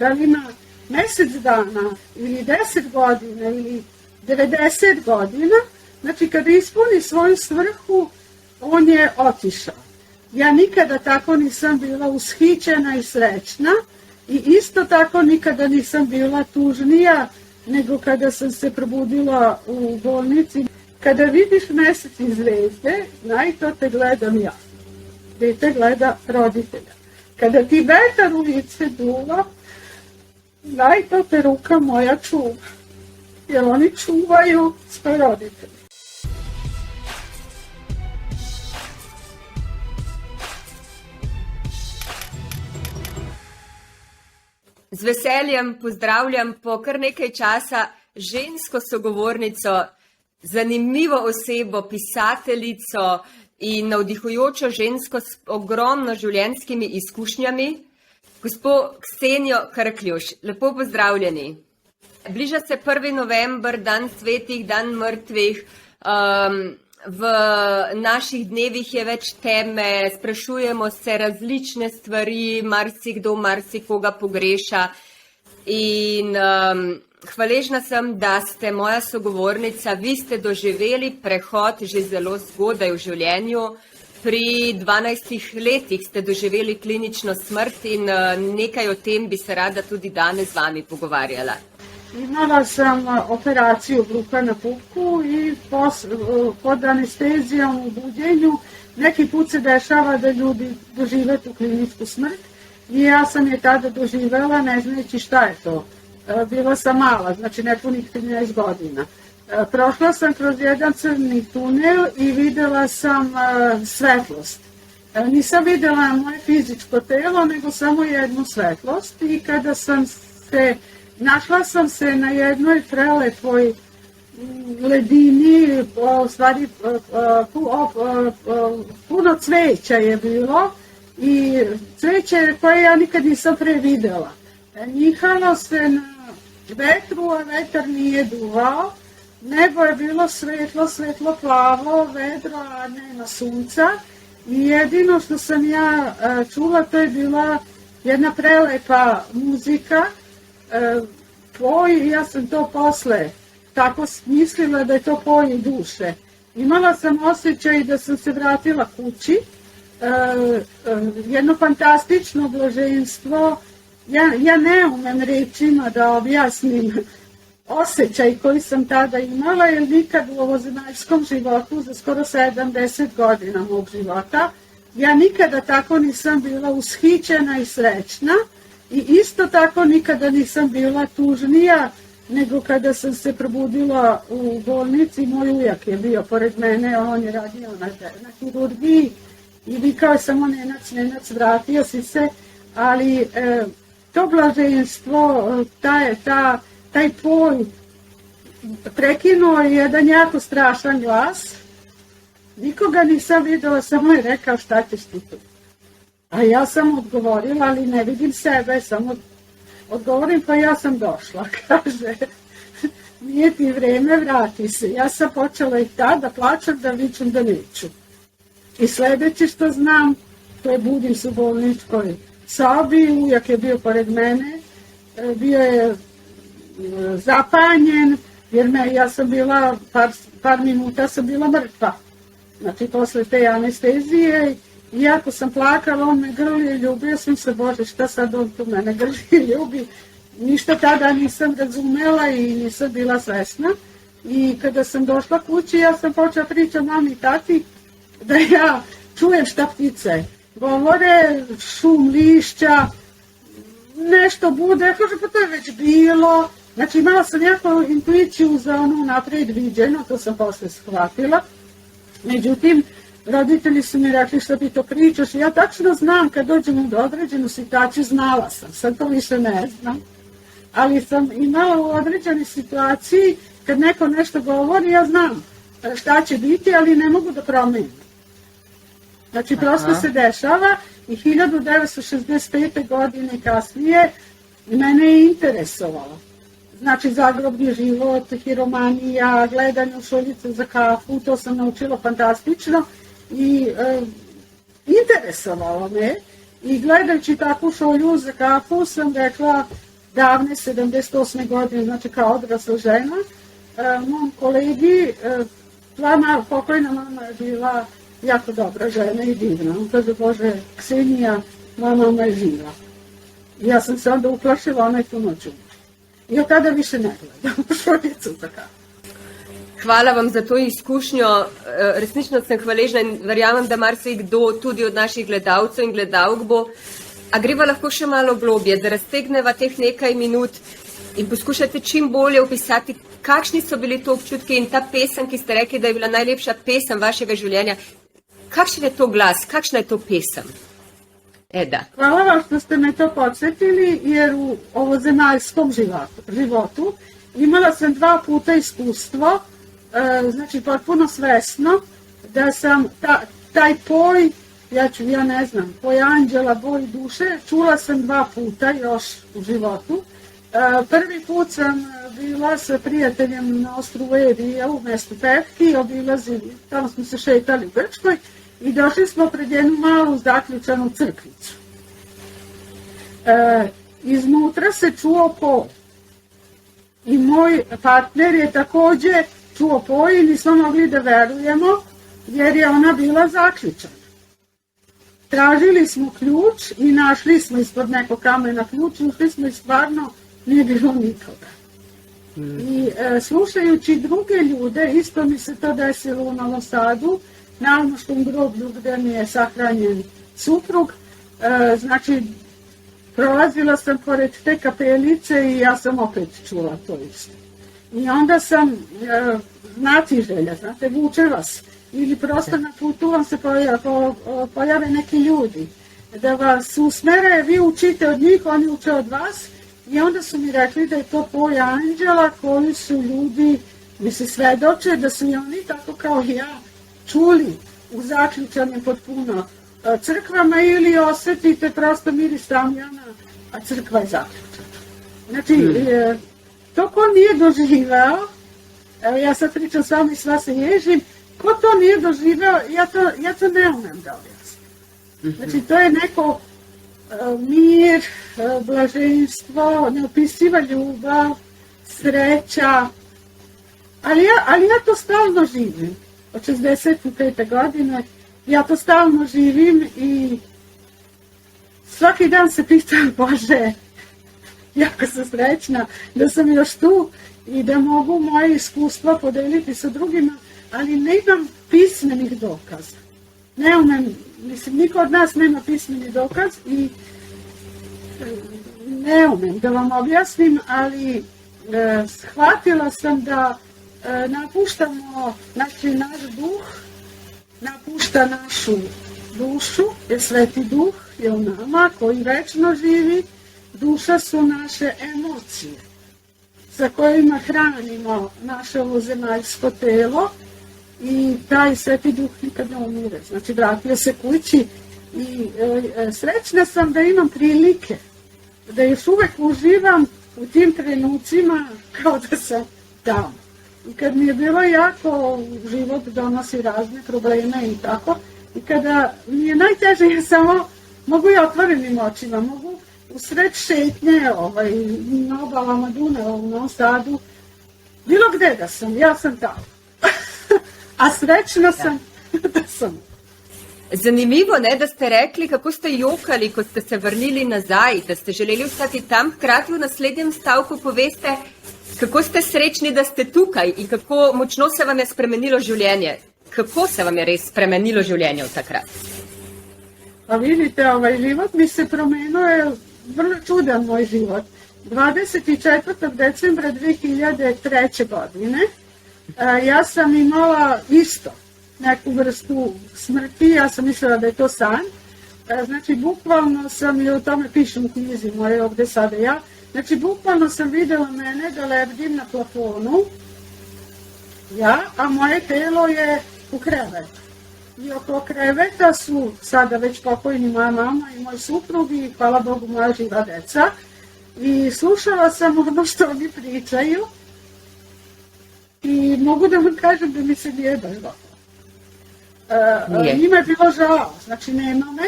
da li ima mjesec dana ili 10 godina ili 90 godina, znači kada ispuni svoju svrhu, on je otišao. Ja nikada tako nisam bila ushićena i srećna i isto tako nikada nisam bila tužnija nego kada sam se probudila u bolnici. Kada vidiš mjesec i zvezde, znaj to te gledam ja. Dete gleda roditelja. Kada ti vetar u lice duva, znaj to te ruka moja čuva. Jer oni čuvaju svoje roditelje. Z veseljem pozdravljam po kar nekaj časa žensko sogovornico, zanimivo osebo, pisateljico in navdihujočo žensko s ogromno življenjskimi izkušnjami, gospo Ksenijo Krkljuš. Lepo pozdravljeni. Bliža se 1. november, dan svetih, dan mrtvih. V naših dnevih je več teme, sprašujemo se različne stvari, marsikdo marsikoga pogreša in hvaležna sem, da ste moja sogovornica. Vi ste doživeli prehod že zelo zgodaj v življenju. Pri 12 letih ste doživeli klinično smrt in nekaj o tem bi se rada tudi danes z vami pogovarjala. Imala sam operaciju bruha na pupku i pod anestezijom u buđenju neki put se dešava da ljudi dožive tu kliničku smrt i ja sam je tada doživela ne znajući šta je to. Bila sam mala, znači nepunih 13 godina. Prošla sam kroz jedan crni tunel i videla sam svetlost. Nisam videla moje fizičko telo, nego samo jednu svetlost i kada sam se našla sam se na jednoj prelepoj ledini, u stvari puno cveća je bilo i cveće koje ja nikad nisam pre videla. Njihalo se na vetru, a vetar nije duvao, nebo je bilo svetlo plavo, vedro, a nema sunca i jedino što sam ja čula to je bila jedna prelepa muzika, poj, ja sam to posle tako mislila da je to poj duše. Imala sam osjećaj da sam se vratila kući, jedno fantastično blaženstvo. Ja ne umem rečima da objasnim osjećaj koji sam tada imala, jer nikad u ovozemaljskom životu, za skoro 70 godina mog života, ja nikada tako nisam bila ushićena i srećna. I isto tako nikada nisam bila tužnija nego kada sam se probudila u bolnici. Moj ujak je bio pored mene, on je radio na hirurgiji i vikao je samo Nenac, vratio si se, ali to blaženstvo, taj poj prekinuo je jedan jako strašan glas. Nikoga nisam videla, samo je rekao šta ćeš ti tu. A ja sam odgovorila, ali ne vidim sebe, samo odgovorim pa ja sam došla, kaže, nije ti vreme, vrati se. Ja sam počela i tada plačem da vičem da neću. I sljedeće što znam, to je budim se u bolničkoj sobi, ujak je bio pored mene, bio je zapanjen, jer ja sam bila, par minuta sam bila mrtva. Znači, posle te anestezije, iako sam plakala, on me grli i ljubio sam se, Bože, šta sad on tu mene grli i ljubi. Ništa tada nisam razumela i nisam bila svesna. I kada sam došla kući, ja sam počela pričati mami i tati da ja čujem šta ptice govore, šum lišća, nešto bude, kaže, pa to je već bilo. Znači, imala sam jako intuiciju za ono napred viđeno, to sam posle shvatila. Međutim, roditelji su mi rekli što ti to pričaš. Ja tačno znam kad dođem u određenu situaciju, znala sam, sad to više ne znam. Ali sam imala u određenoj situaciji, kad neko nešto govori, ja znam šta će biti, ali ne mogu da promenim. Znači, prosto se dešava i 1965. godine kasnije mene je interesovalo. Znači, zagrobni život, hiromanija, gledanje u šoljice za kafu, to sam naučila fantastično i interesovalo me. I gledajući takvu šolju za kafu sam rekla, davne 78. godine, znači kao odrasla žena, mom kolegi, pokojna mama je bila jako dobra žena i divna. On kaže, Bože, Ksenija, moja mama je živa. I ja sam se onda uplašila, ona je tu noć umrla. I od tada više ne gledam šoljicu tako. Hvala vam za to izkušnjo. Resnično sem hvaležna in verjamem, da marsikdo tudi od naših gledalcev in gledalk bo. A greva lahko še malo globje, da raztegneva teh nekaj minut in poskušate čim bolje opisati, kakšni so bili to občutki in ta pesem, ki ste rekli, da je bila najlepša pesem vašega življenja. Kakšen je to glas, kakšna je to pesem? Eda. Hvala vam što ste me to podsjetili, jer u ovozemaljskom životu imala sam 2 puta iskustvo, znači potpuno svesno, da sam taj poj, ja ne znam, poj anđela, boj duše, čula sam 2 puta još u životu. Prvi put sam bila sa prijateljem na ostrvu Evija u mestu Pevki, obilazili, tamo smo se šetali u Grčkoj i došli smo pred jednu malu zaključanu crkvicu. Iznutra se čuo poj i moj partner je također čuo poj i nismo mogli da verujemo jer je ona bila zaključana. Tražili smo ključ i našli smo ispod nekog kamena ključ, ušli smo i stvarno nije bilo nikoga. I slušajući druge ljude, isto mi se to desilo u Novom Sadu, na Almoškom groblju gdje mi je sahranjen suprug, znači prolazila sam pored te kapelice i ja sam opet čula to isto. I onda sam, znati želja, znate, vuče vas. Ili prosto na putu vam se pojave neki ljudi. Da vas usmere, vi učite od njih, oni uče od vas. I onda su mi rekli da je to poj anđela koji su ljudi, mislim, svedoče da su i oni tako kao i ja čuli u zaključanim potpuno crkvama ili osjetite prosto miris tamjana, a crkva je zaključana. Znači, to ko nije doživeo, evo ja sad pričam s vama i sva se ježim, ko to nije doživeo, ja to ne umem da objasnim. Znači, to je neko mir, blaženstvo, neopisiva ljubav, sreća, ali ja to stalno živim. Od 65. godine ja to stalno živim i svaki dan se pitam, Bože, jako sam srećna da sam još tu i da mogu moje iskustva podeliti sa drugima, ali ne imam pismenih dokaza. Ne umem, mislim, niko od nas nema pismeni dokaz i ne umem da vam objasnim, ali shvatila sam da napuštamo, znači naš duh, napušta našu dušu, jer Sveti Duh je u nama koji večno živi, duša su naše emocije sa kojima hranimo naše ovozemaljsko telo i taj Sveti Duh nikad ne umire, znači vratio se kući i srećna sam da imam prilike, da još uvek uživam u tim trenucima kao da sam tamo. I kad mi je bilo jako, život donosi razne probleme i tako, i kada mi je najteže, ja samo mogu i otvorenim očima, mogu u sred šetnje, na obalama Dunava u Novom Sadu, bilo gde da sam, ja sam tamo. A srećna sam da sam. Zanimivo, ne, da ste rekli, kako ste jokali, ko ste se vrnili nazaj, da ste želeli ostati tam, hkrati v naslednjem stavku poveste, kako ste srečni, da ste tukaj in kako močno se vam je spremenilo življenje. Kako se vam je res spremenilo življenje od takrat? Pa vidite, život mi se promenio, je vrlo čudan moj život. 24. decembra 2003. godine ja sam imala isto neku vrstu smrti, ja sam mislila da je to san. Znači, bukvalno sam, i o tome pišem u knjizi moje ovde sada ja, znači, bukvalno sam videla mene da lebdim na plafonu, a moje telo je u krevetu. I oko kreveta su sada već pokojni moja mama i moj suprug i, hvala Bogu, moja živa deca. I slušala sam ono što oni pričaju i mogu da vam kažem da mi se nije baš dobro. Njima je bilo žao, znači nema me,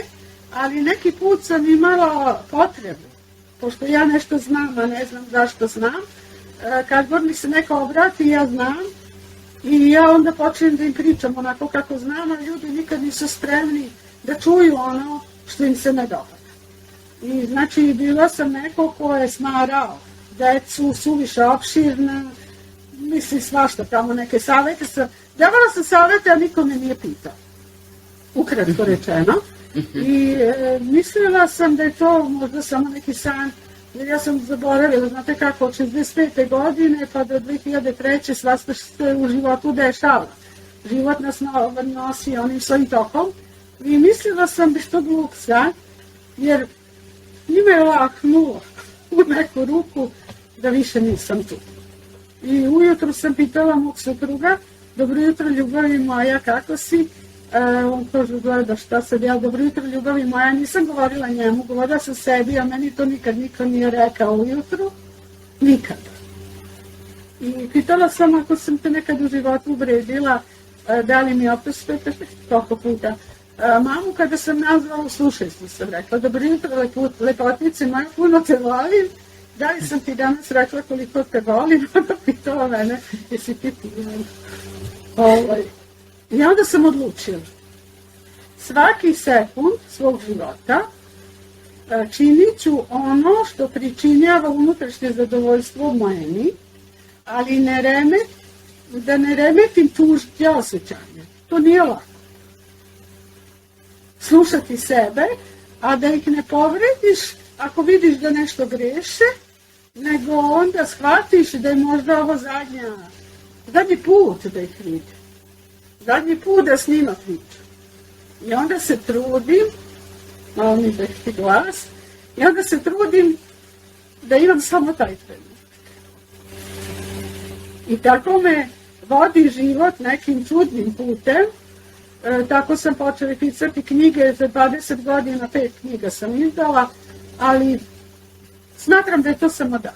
ali neki put sam imala pošto ja nešto znam, a ne znam zašto znam, kad god mi se neko obrati, ja znam i ja onda počnem da im pričam onako kako znam, a ljudi nikad nisu spremni da čuju ono što im se ne dopada. I znači bila sam neko ko je smarao decu, suviše opširna, mislim svašta tamo neke savete sam, davala sam savete, a niko me nije pitao. Ukratko rečeno. I mislila sam da je to možda samo neki san, jer ja sam zaboravila, znate kako, od 65. godine pa do 2003. svašta se u životu dešava. Život nas nosi onim svojim tokom i mislila sam da je to glup san, jer njima je laknulo u neku ruku da više nisam tu. I ujutru sam pitala mog supruga, dobro jutro ljubavi moja, kako si? On kaže, gleda šta sad ja, dobro jutro ljubavi moja, nisam govorila njemu, govorila sam sebi, a meni to nikad niko nije rekao ujutru, nikada. I pitala sam ako sam te nekad u životu uvredila, da li mi oprostite, toliko puta. Mamu kada sam nazvala, slušaj sam rekla, dobro jutro lepotnice moja, puno te volim, da li sam ti danas rekla koliko te volim, onda pitala mene, jesi ti pijan. I onda sam odlučila, svaki sekund svog života činit ću ono što pričinjava unutrašnje zadovoljstvo meni, ali da ne remetim tužnje osjećanja. To nije lako. Slušati sebe, a da ih ne povrediš ako vidiš da nešto greše, nego onda shvatiš da je možda ovo zadnji put da ih vidim. Zadnji put da s njima pričam. I onda se trudim, malo mi dehti glas, i onda se trudim da imam samo taj trenutak. I tako me vodi život nekim čudnim putem. Tako sam počela pisati knjige, za 20 godina 5 knjiga sam izdala, ali smatram da je to samo dar.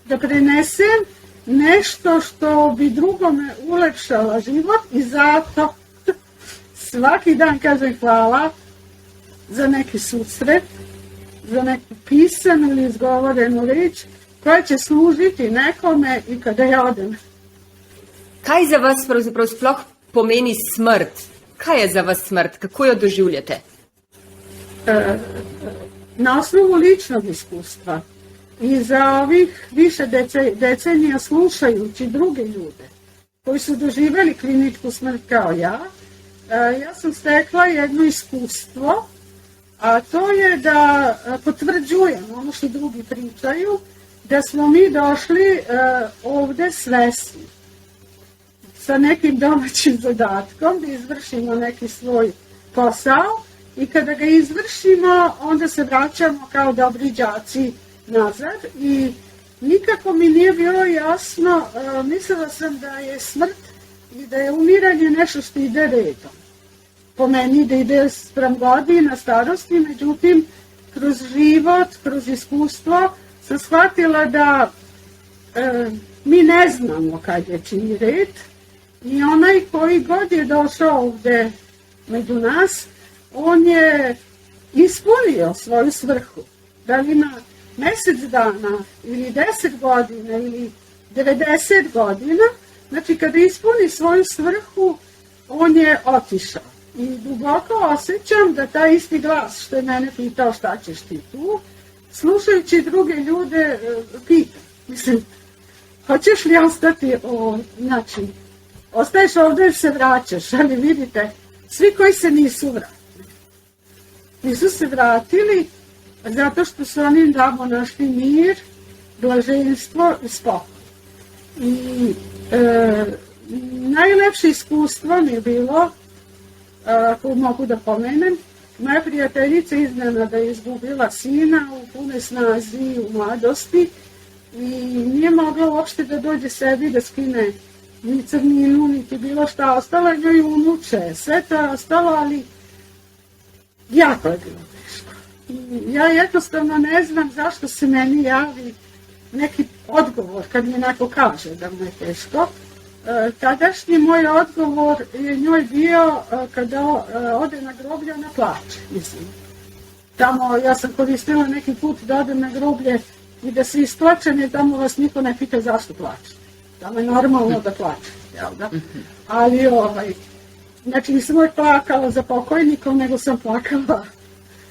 Da prenesem nešto što bi drugome ulepšala život i zato svaki dan kažem hvala za neki susret, za neku pisanu ili izgovorenu reč koja će služiti nekome i kada ja odem. Kaj za vas pravzaprav sploh pomeni smrt? Kaj je za vas smrt? Kako jo doživljate? Na osnovu ličnog iskustva i za ovih više decenija slušajući druge ljude koji su doživjeli kliničku smrt kao ja sam stekla jedno iskustvo, a to je da potvrđujem ono što drugi pričaju, da smo mi došli ovde svesni sa nekim domaćim zadatkom, da izvršimo neki svoj posao i kada ga izvršimo, onda se vraćamo kao dobri đaci nazad i nikako mi nije bilo jasno, mislila sam da je smrt i da je umiranje nešto što ide redom. Po meni da ide sprem godina starosti, međutim, kroz život, kroz iskustvo sam shvatila da mi ne znamo kad je čini red i onaj koji god je došao ovde među nas, on je ispunio svoju svrhu. Da li ima mesec dana ili 10 godina ili 90 godina, znači kada ispuni svoju svrhu, on je otišao. I duboko osjećam da taj isti glas što je mene pitao šta ćeš ti tu, slušajući druge ljude, pita, mislim, hoćeš li ostati, znači, ostaješ ovdje jer se vraćaš, ali vidite, svi koji se nisu vratili. Nisu se vratili zato što su oni tamo našli mir, blaženstvo i spokoj. I najlepše iskustvo mi je bilo, ako mogu da pomenem, moja prijateljica iznenada je izgubila sina u punoj snazi u mladosti i nije mogla uopšte da dođe sebi da skine ni crninu, niti bilo šta ostalo, njoj unuče, sve to je ostalo, ali jako je bilo teško. I ja jednostavno ne znam zašto se meni javi neki odgovor kad mi neko kaže da mu je teško. Tadašnji moj odgovor je njoj bio kada ode na groblje, ona plače, mislim. Tamo, ja sam koristila neki put da odem na groblje i da se isplačem, jer tamo vas niko ne pita zašto plače. Tamo je normalno da plače, jel da? Ali, znači nisam uvijek plakala za pokojnikom, nego sam plakala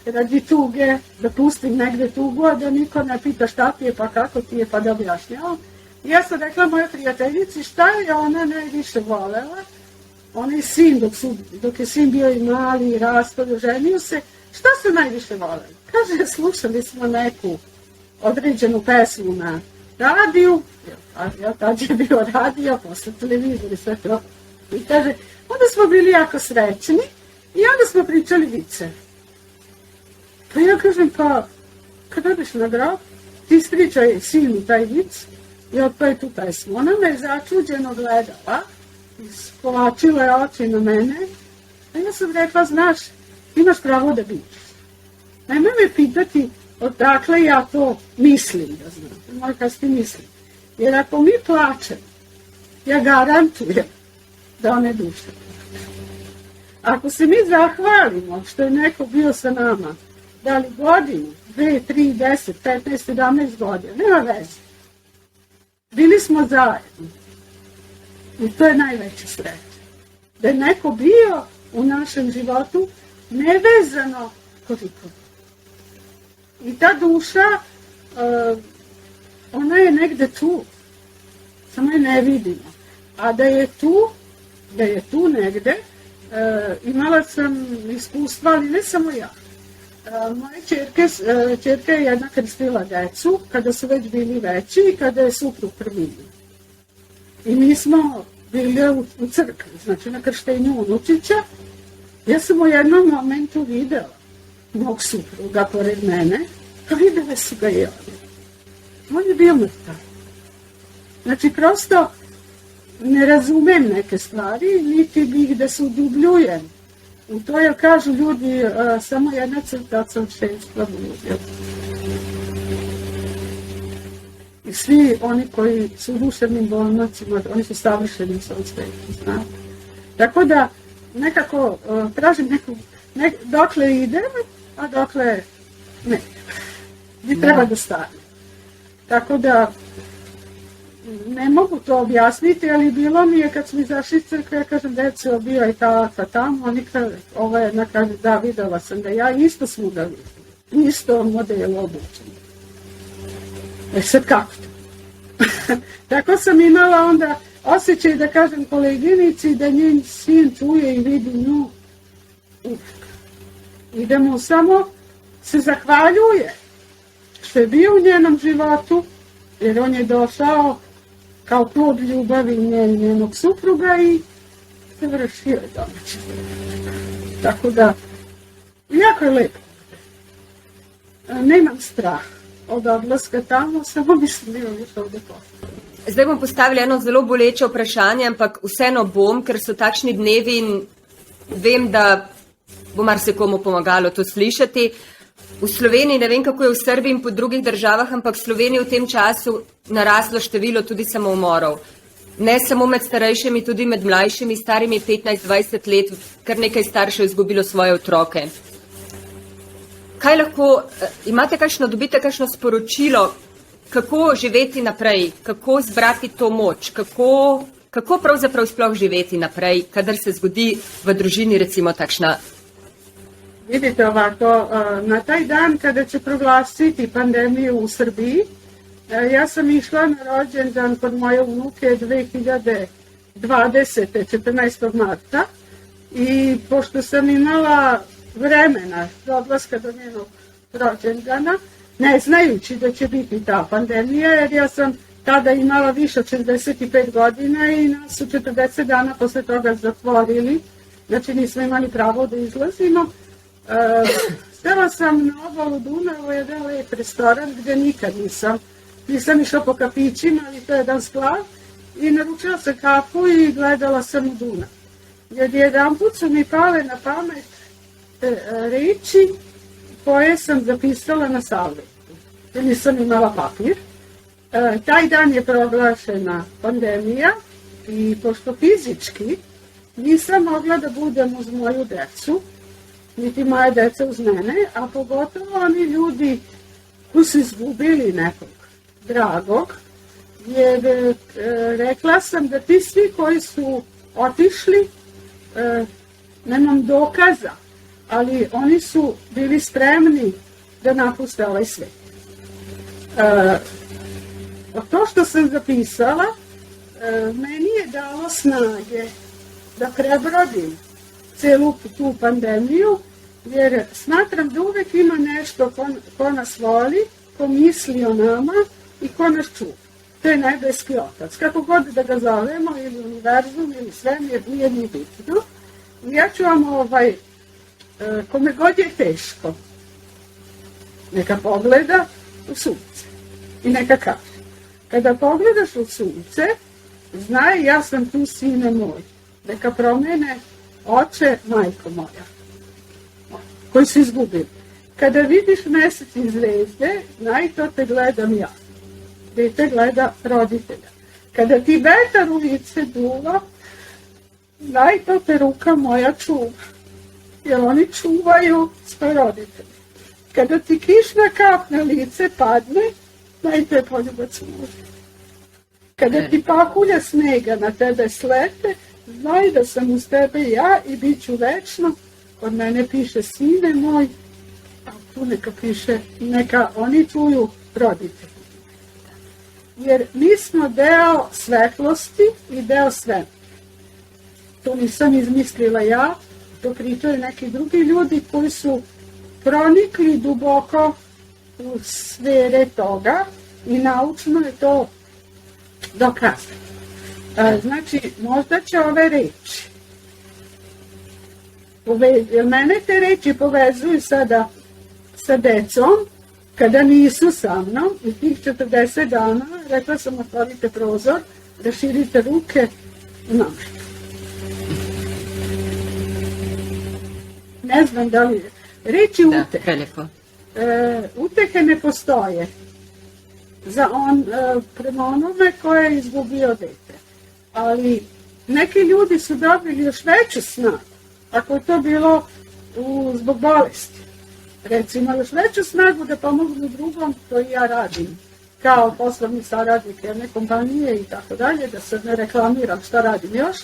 radi tuge, da pustim negde tugu, a da niko ne pita šta ti je, pa kako ti je, pa da objašnjava. I ja sam rekla moje prijateljici šta je ona najviše volela. Onaj sin, dok je sin bio i mali i rastao, ženio se, šta su najviše voljeli? Kaže, slušali smo neku određenu pesmu na radiju, a tad je bio radio, posle televizor i sve to. I kaže, onda smo bili jako srećni i onda smo pričali vice. Pa ja kažem, pa kad odeš na grob, ti ispričaj sinu taj vic i otpaj tu pesmu. Ona me je začuđeno gledala, ispolačila je oči na mene, a ja sam rekla, znaš, imaš pravo da biš. Nemoj me pitati odakle ja to mislim da znam. Moj kad ti mislim. Jer ako mi plačemo, ja garantujem da one duše. Ako se mi zahvalimo što je neko bio sa nama, da li godinu, 2, 3, 10, 15, 17 godina, nema veze. Bili smo zajedno. I to je najveća sreća. Da je neko bio u našem životu nevezano koliko. I ta duša, ona je negde tu. Samo je ne vidimo. A da je tu negde, imala sam iskustva, ali ne samo ja. Moje čerka je jedna krstila decu, kada su već bili veći i kada je suprug preminio. I mi smo bili u crkvi, znači na krštenju unučića. Ja sam u jednom momentu videla mog supruga pored mene, a videle su ga i oni. On je bio mrtav. Znači, prosto ne razumem neke stvari, niti bih da se udubljujem. U to ja kažu ljudi, samo jedna crta od 6 ljudi. I svi oni koji su u duševnim bolnicama, oni su savršeni sa ovog sveta, znate. Tako da, nekako tražim dokle idem, a dokle ne. Gdje treba da stane. Tako da, ne mogu to objasniti, ali bilo mi je kad smo izašli iz crkve, ja kažem, deco, bio je tata tamo, oni ova jedna kaže, da, videla sam da ja isto svuda vidim, isto modelu obučenja. Sad kako to? Tako sam imala onda osjećaj da kažem koleginici da njen sin čuje i vidi nju uvijek. I da mu samo se zahvaljuje što je bio u njenom životu, jer on je došao kao plod ljubavi njenog supruga i završio je domaće. Tako da, jako je lepo. Nemam strah od odlaska tamo, samo mislim da imam još ovde posle. Zdaj bom postavila eno zelo boleče vprašanje, ampak vseeno bom, ker so takšni dnevi in vem, da bo marsikomu pomagalo to slišati. V Sloveniji, ne vem kako je v Srbiji in po drugih državah, ampak v Sloveniji v tem času naraslo število tudi samoumorov. Ne samo med starejšimi, tudi med mlajšimi, starimi 15-20 let, kar nekaj staršev izgubilo svoje otroke. Kaj lahko, imate dobite kakšno sporočilo, kako živeti naprej, kako zbrati to moč, kako pravzaprav sploh živeti naprej, kadar se zgodi v družini recimo takšna. Vidite ovako, na taj dan kada će proglasiti pandemiju u Srbiji, ja sam išla na rođendan kod moje unuke 2020. 14. marta i pošto sam imala vremena do odlaska do njenog rođendana, ne znajući da će biti ta pandemija, jer ja sam tada imala više od 65 godina i nas su 40 dana posle toga zatvorili, znači nismo imali pravo da izlazimo. Stela sam na obalu Dunava u jedan lep restoran gdje nikad nisam išla po kafićima, ali to je jedan splav, i naručila sam kafu i gledala sam u Dunav. Jer jedan put su mi pale na pamet reči koje sam zapisala na savletu, jer nisam imala papir. Taj dan je proglašena pandemija i pošto fizički nisam mogla da budem uz moju decu, niti moja deca uz mene, a pogotovo oni ljudi koji su izgubili nekog dragog, jer rekla sam da ti svi koji su otišli, nemam dokaza, ali oni su bili spremni da napuste ovaj svet. To što sam zapisala, meni je dalo snage da prebrodim celu tu pandemiju, jer smatram da uvek ima nešto ko nas voli, ko misli o nama i ko nas čuva. To je nebeski otac. Kako god da ga zovemo, ili univerzum, ili svemir, nije ni bitno. Ja ću vam, kome god je teško, neka pogleda u sunce i neka kaže. Kada pogledaš u sunce, znaj, ja sam tu, sine moj. Neka promene oče, majko moja, koji su izgubili. Kada vidiš mesec i zvezde, znaj, to te gledam ja. Dete gleda roditelja. Kada ti vetar u lice duva, znaj, to te ruka moja čuva. Jer oni čuvaju svoje roditelje. Kada ti kišna kap na lice padne, znaj, to je poljubac muža. Kada ti pahulja snega na tebe slete, znaj da sam uz tebe ja i bit ću večno. Kod mene piše sine moj, a tu neka piše, neka oni čuju roditelji. Jer mi smo deo svetlosti i deo svemira. To nisam izmislila ja, to pričaju neki drugi ljudi koji su pronikli duboko u sfere toga i naučno je to dokazano. Znači, možda će ove reči, jer mene te reči povezuju sada sa decom, kada nisu sa mnom, i tih 40 dana, rekla sam, otvorite prozor, raširite ruke i namšte. Ne znam da li reči utehe. Utehe ne postoje prema onome koje je izgubio dete. Ali neki ljudi su dobili još veću snagu, ako je to bilo zbog bolesti. Recimo, još veću snagu da pomognu drugom, to i ja radim, kao poslovni saradnik jedne kompanije i tako dalje, da se ne reklamiram šta radim još,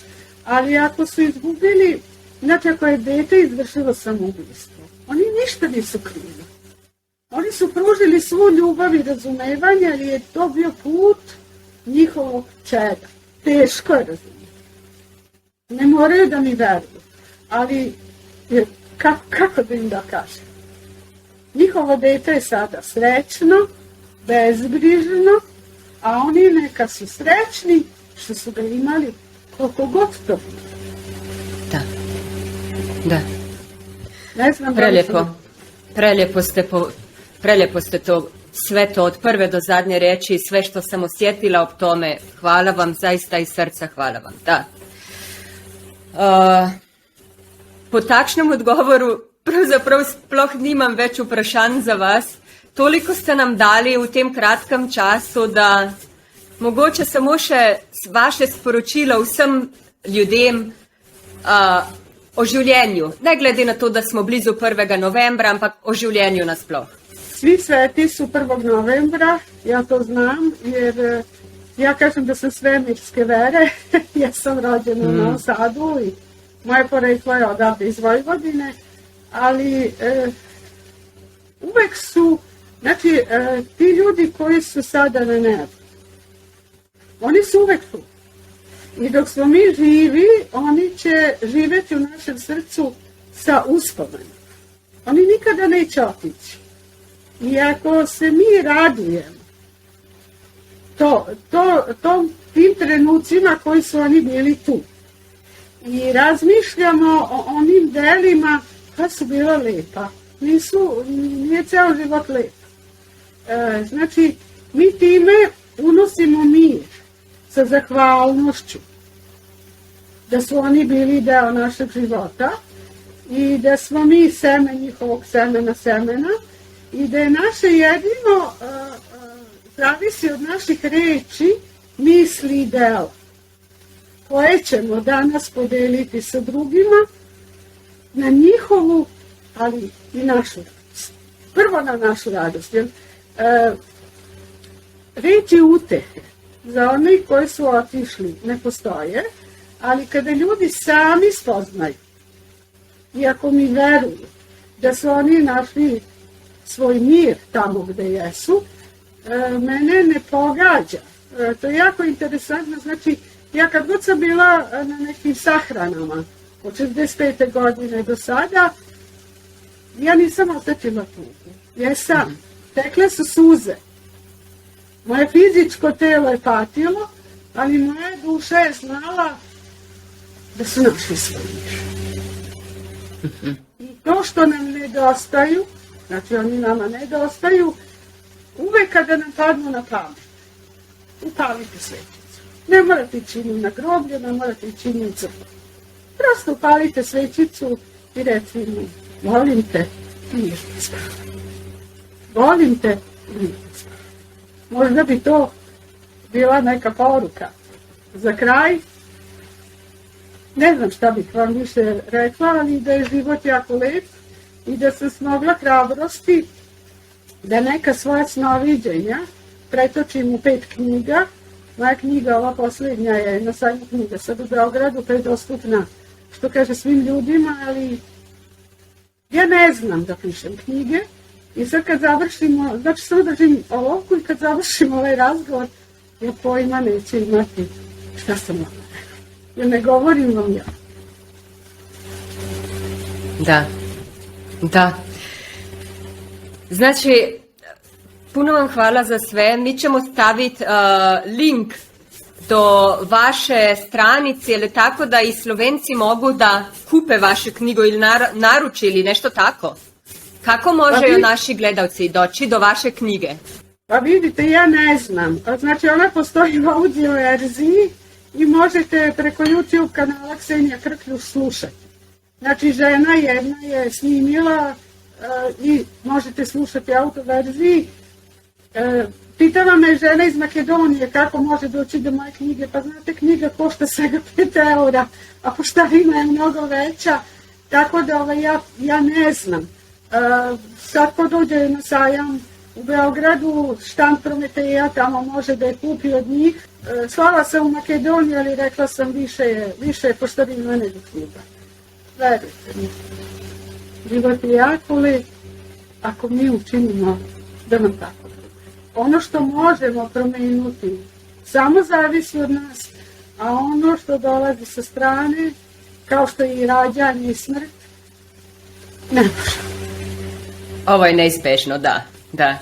ali ako su izgubili, znači ako je dete izvršilo samoubistvo, oni ništa nisu krivi. Oni su pružili svu ljubav i razumevanje, ali je to bio put njihovog čeda. Teško je razumjeti. Ne moraju da mi veruju, ali kako da im da kažem? Njihovo dete je sada srećno, bezbrižno, a oni neka su srećni što su ga imali koliko god to. Da. Ne znam prelijepo ste to, sve to od prve do zadnje reči i sve što sam osjetila ob tome. Hvala vam, zaista iz srca hvala vam. Da. Po takšnem odgovoru pravzaprav sploh nimam več vprašanj za vas. Toliko ste nam dali v tem kratkem času, da mogoče samo še vaše sporočilo vsem ljudem o življenju. Ne glede na to, da smo blizu 1. novembra, ampak o življenju nasploh. Svi sveti su 1. novembra, ja to znam, jer ja kažem da sam svemirske vere, ja sam rođena u Novom Sadu i moje poreklo je odavde iz Vojvodine, ali uvek su, znači ti ljudi koji su sada na nebu, oni su uvek tu. I dok smo mi živi, oni će živjeti u našem srcu sa uspomenom. Oni nikada neće otići. I ako se mi radujemo tim trenucima koji su oni bili tu i razmišljamo o onim delima koja su bila lepa, nije ceo život lep. Znači, mi time unosimo mir sa zahvalnošću da su oni bili deo našeg života i da smo mi seme njihovog semena i da je naše jedino zavisi od naših reči, misli i dela koje ćemo danas podeliti sa drugima na njihovu ali i našu radost. Prvo na našu radost. Jer, reči utehe za oni koji su otišli ne postoje, ali kada ljudi sami spoznaju, i ako mi veruju da su oni našli svoj mir tamo gde jesu, mene ne pogađa. To je jako interesantno. Znači, ja kad god sam bila na nekim sahranama od 65. godine do sada, ja nisam osjećala tugu. Jesam. Tekle su suze. Moje fizičko telo je patilo, ali moja duša je znala da su našli svoj mir. I to što nam nedostaju, znači oni nama nedostaju, uvek kada nam padnu na pamet, upalite svećicu. Ne morate ići ni na groblje, ne morate ići ni u crkvu. Prosto upalite svećicu i reci mi, volim te, mirno spavaj. Volim te, mirno spavaj. Možda bi to bila neka poruka. Za kraj, ne znam šta bih vam više rekla, ali da je život jako lep i da sam smogla hrabrosti da neka svoja snoviđenja pretočim u 5 knjiga. Moja knjiga, ova posljednja, je na sajmu knjiga sad u Beogradu, pa je dostupna, što kaže, svim ljudima, ali ja ne znam da pišem knjige. I sad kad završimo, znači samo držim olovku i kad završimo ovaj razgovor, ja pojma neću imati šta sam vam rekla. Jer ne govorim vam ja. Da. Znači, puno vam hvala za sve. Mi ćemo staviti link do vaše stranice, ili tako da i Slovenci mogu da kupe vašu knjigu ili naruči ili nešto tako. Kako možeju naši gledalci doći do vaše knjige? Pa vidite, ja ne znam. Znači, ona postoji u audio verziji i možete preko YouTube kanala Ksenija Krkljuš slušati. Znači, žena jedna je snimila i možete slušati audio verziji. Pitala me žena iz Makedonije kako može doći do moje knjige. Pa znate, knjiga košta svega 5 eura, a poštarina je mnogo veća. Tako da ja ne znam. Sad ko dođe na sajam u Beogradu, štand Prometeja, tamo može da je kupi od njih. Slala sam u Makedoniju, ali rekla sam više je poštarina nego knjiga. Verujte mi. Život je jako lep ako mi učinimo da nam tako bude. Ono što možemo promenuti samo zavisi od nas, a ono što dolazi sa strane, kao što je i rađanje i smrt, ne može. Ovo je neizbežno, da.